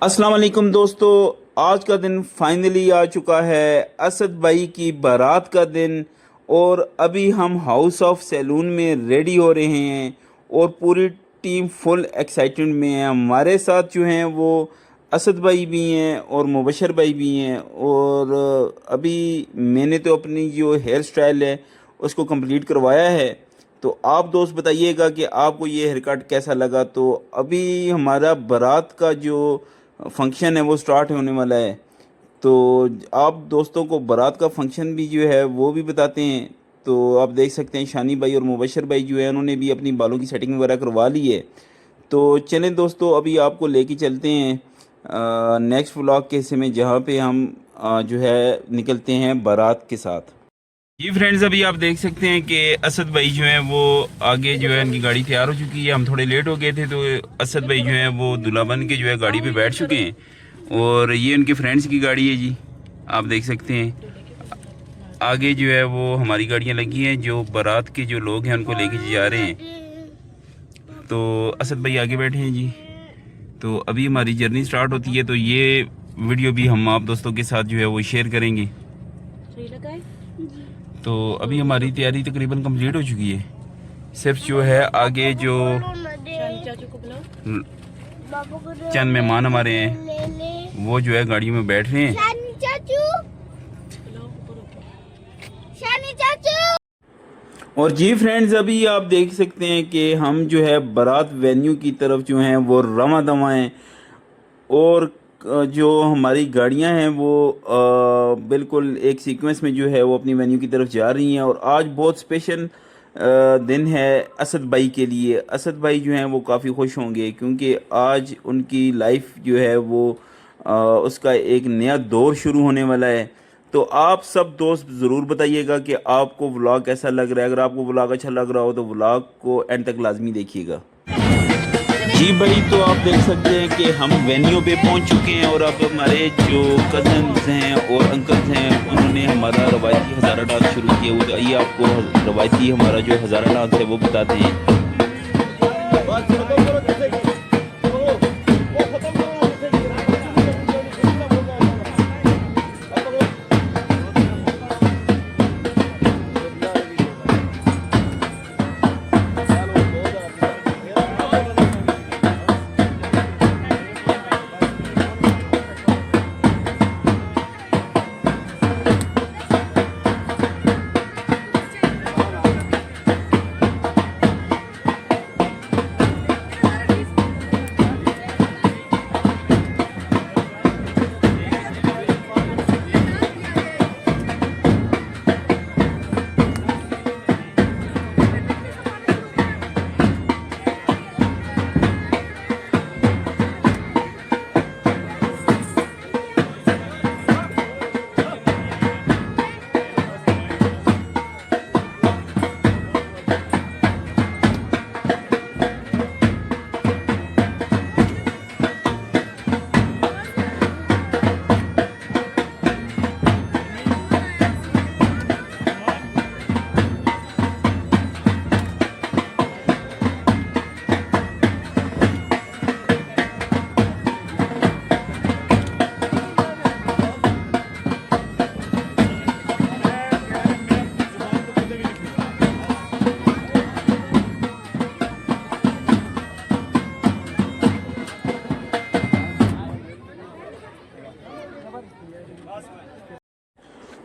अस्सलाम वालेकुम दोस्तों। आज का दिन फाइनली आ चुका है, असद भाई की बारात का दिन। और अभी हम हाउस ऑफ सैलून में रेडी हो रहे हैं और पूरी टीम फुल एक्साइटमेंट में है। हमारे साथ जो हैं वो असद भाई भी हैं और मुबशर भाई भी हैं। और अभी मैंने तो अपनी जो हेयर स्टाइल है उसको कंप्लीट करवाया है। तो आप दोस्त बताइएगा कि आपको ये हेयर कट कैसा लगा। तो अभी हमारा बारात का जो फंक्शन है वो स्टार्ट होने वाला है। तो आप दोस्तों को बारात का फंक्शन भी जो है वो भी बताते हैं। तो आप देख सकते हैं शानी भाई और मुबशर भाई जो है उन्होंने भी अपनी बालों की सेटिंग वगैरह करवा ली है। तो चलें दोस्तों, अभी आपको लेके चलते हैं नेक्स्ट व्लॉग के हिस्से में, जहाँ पे हम जो है निकलते हैं बारात के साथ। जी फ्रेंड्स, अभी आप देख सकते हैं कि असद भाई जो हैं वो आगे जो है उनकी गाड़ी तैयार हो चुकी है। हम थोड़े लेट हो गए थे तो असद भाई जो हैं वो दूल्हा बन के जो है गाड़ी पे बैठ चुके हैं। और ये उनके फ्रेंड्स की गाड़ी है जी, आप देख सकते हैं। आगे जो है वो हमारी गाड़ियां लगी हैं, जो बारात के जो लोग हैं उनको लेके जा रहे हैं। तो असद भाई आगे बैठे हैं जी। तो अभी हमारी जर्नी स्टार्ट होती है, तो ये वीडियो भी हम आप दोस्तों के साथ जो है वो शेयर करेंगे। तो अभी हमारी तैयारी तकरीबन कंप्लीट हो चुकी है। सिर्फ जो है आगे जो चंद मेहमान हमारे हैं वो जो है गाड़ी में बैठ रहे हैं। और जी फ्रेंड्स, अभी आप देख सकते हैं कि हम जो है बारात वेन्यू की तरफ जो हैं वो रवा दवा हैं। और जो हमारी गाड़ियां हैं वो बिल्कुल एक सीक्वेंस में जो है वो अपनी वेन्यू की तरफ जा रही हैं। और आज बहुत स्पेशल दिन है असद भाई के लिए। असद भाई जो हैं वो काफ़ी खुश होंगे क्योंकि आज उनकी लाइफ जो है वो उसका एक नया दौर शुरू होने वाला है। तो आप सब दोस्त ज़रूर बताइएगा कि आपको व्लॉग कैसा लग रहा है। अगर आपको व्लॉग अच्छा लग रहा हो तो व्लॉग को एंड तक लाजमी देखिएगा। जी भाई, तो आप देख सकते हैं कि हम वेन्यू पे पहुंच चुके हैं और अब हमारे जो कजन्स हैं और अंकल्स हैं उन्होंने हमारा रवायती हज़ारा डांस शुरू किया। वो तो आइए आपको रवायती हमारा जो हज़ारा डांस है वो बताते हैं।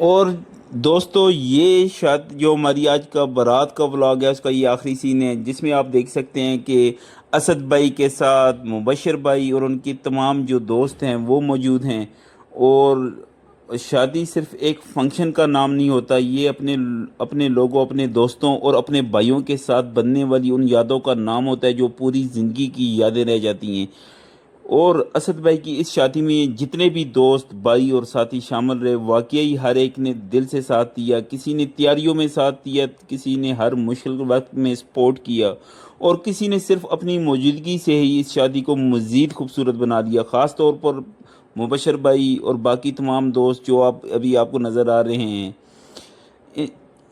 और दोस्तों, ये शायद जो हमारी आज का बारात का व्लॉग है उसका ये आखिरी सीन है, जिसमें आप देख सकते हैं कि असद भाई के साथ मुबशर भाई और उनकी तमाम जो दोस्त हैं वो मौजूद हैं। और शादी सिर्फ एक फंक्शन का नाम नहीं होता, ये अपने अपने लोगों, अपने दोस्तों और अपने भाइयों के साथ बनने वाली उन यादों का नाम होता है जो पूरी ज़िंदगी की यादें रह जाती हैं। और असद भाई की इस शादी में जितने भी दोस्त, भाई और साथी शामिल रहे, वाकई हर एक ने दिल से साथ दिया। किसी ने तैयारियों में साथ दिया, किसी ने हर मुश्किल वक्त में सपोर्ट किया और किसी ने सिर्फ अपनी मौजूदगी से ही इस शादी को मज़ीद खूबसूरत बना दिया। ख़ास तौर पर मुबशर भाई और बाकी तमाम दोस्त जो आप अभी आपको नज़र आ रहे हैं,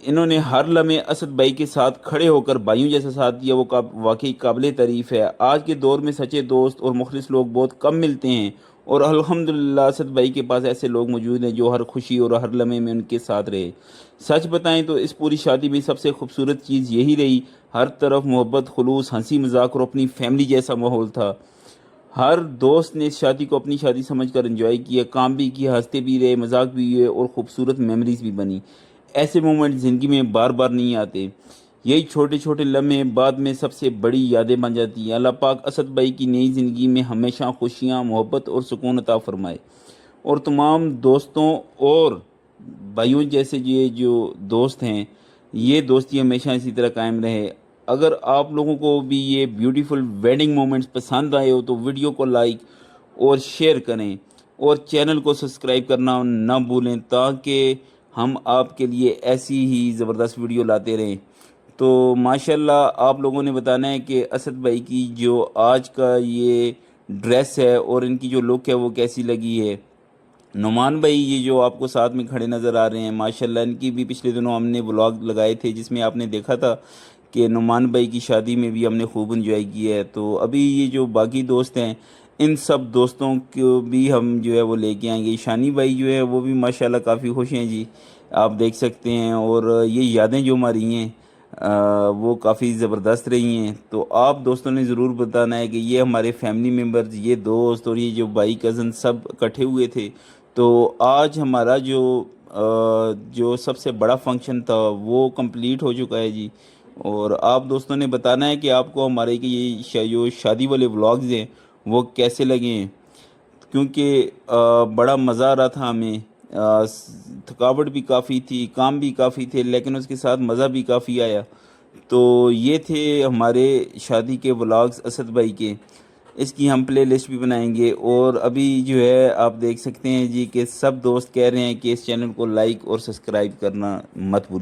इन्होंने हर लम्हे असद भाई के साथ खड़े होकर भाइयों जैसा साथ दिया। वो वाकई काबिल तारीफ़ है। आज के दौर में सच्चे दोस्त और मुखलिस लोग बहुत कम मिलते हैं और अल्हम्दुलिल्लाह असद भाई के पास ऐसे लोग मौजूद हैं जो हर खुशी और हर लम्हे में उनके साथ रहे। सच बताएं तो इस पूरी शादी में सबसे खूबसूरत चीज़ यही रही, हर तरफ मोहब्बत, खुलूस, हंसी मजाक और अपनी फैमिली जैसा माहौल था। हर दोस्त ने इस शादी को अपनी शादी समझकर एंजॉय किया, काम भी किया, हंसते भी रहे, मजाक भी हुए और खूबसूरत मेमोरीज भी बनी। ऐसे मोमेंट ज़िंदगी में बार बार नहीं आते। यही छोटे छोटे लम्हे बाद में सबसे बड़ी यादें बन जाती हैं। अल्लाह पाक असद भाई की नई ज़िंदगी में हमेशा खुशियाँ, मोहब्बत और सुकून अता फरमाए। और तमाम दोस्तों और भाइयों जैसे ये जो दोस्त हैं, ये दोस्ती हमेशा इसी तरह कायम रहे। अगर आप लोगों को भी ये ब्यूटीफुल वेडिंग मोमेंट्स पसंद आए हो तो वीडियो को लाइक और शेयर करें और चैनल को सब्सक्राइब करना ना भूलें, ताकि हम आपके लिए ऐसी ही ज़बरदस्त वीडियो लाते रहें। तो माशाल्लाह आप लोगों ने बताना है कि असद भाई की जो आज का ये ड्रेस है और इनकी जो लुक है वो कैसी लगी है। नुमान भाई ये जो आपको साथ में खड़े नज़र आ रहे हैं, माशाल्लाह इनकी भी पिछले दिनों हमने व्लॉग लगाए थे जिसमें आपने देखा था कि नुमान भाई की शादी में भी हमने खूब इंजॉय किया है। तो अभी ये जो बाकी दोस्त हैं, इन सब दोस्तों को भी हम जो है वो लेके आएंगे। शानी भाई जो है वो भी माशाल्लाह काफ़ी खुश हैं जी, आप देख सकते हैं। और ये यादें जो हमारी हैं वो काफ़ी ज़बरदस्त रही हैं। तो आप दोस्तों ने ज़रूर बताना है कि ये हमारे फैमिली मेम्बर्स, ये दोस्त और ये जो भाई कज़न सब इकट्ठे हुए थे। तो आज हमारा जो सबसे बड़ा फंक्शन था वो कंप्लीट हो चुका है जी। और आप दोस्तों ने बताना है कि आपको हमारे के ये जो शादी वाले व्लॉग्स हैं वो कैसे लगे हैं, क्योंकि बड़ा मज़ा आ रहा था हमें। थकावट भी काफ़ी थी, काम भी काफ़ी थे, लेकिन उसके साथ मज़ा भी काफ़ी आया। तो ये थे हमारे शादी के व्लॉग्स असद भाई के। इसकी हम प्ले लिस्ट भी बनाएंगे। और अभी जो है आप देख सकते हैं जी कि सब दोस्त कह रहे हैं कि इस चैनल को लाइक और सब्सक्राइब करना मत भूलिए।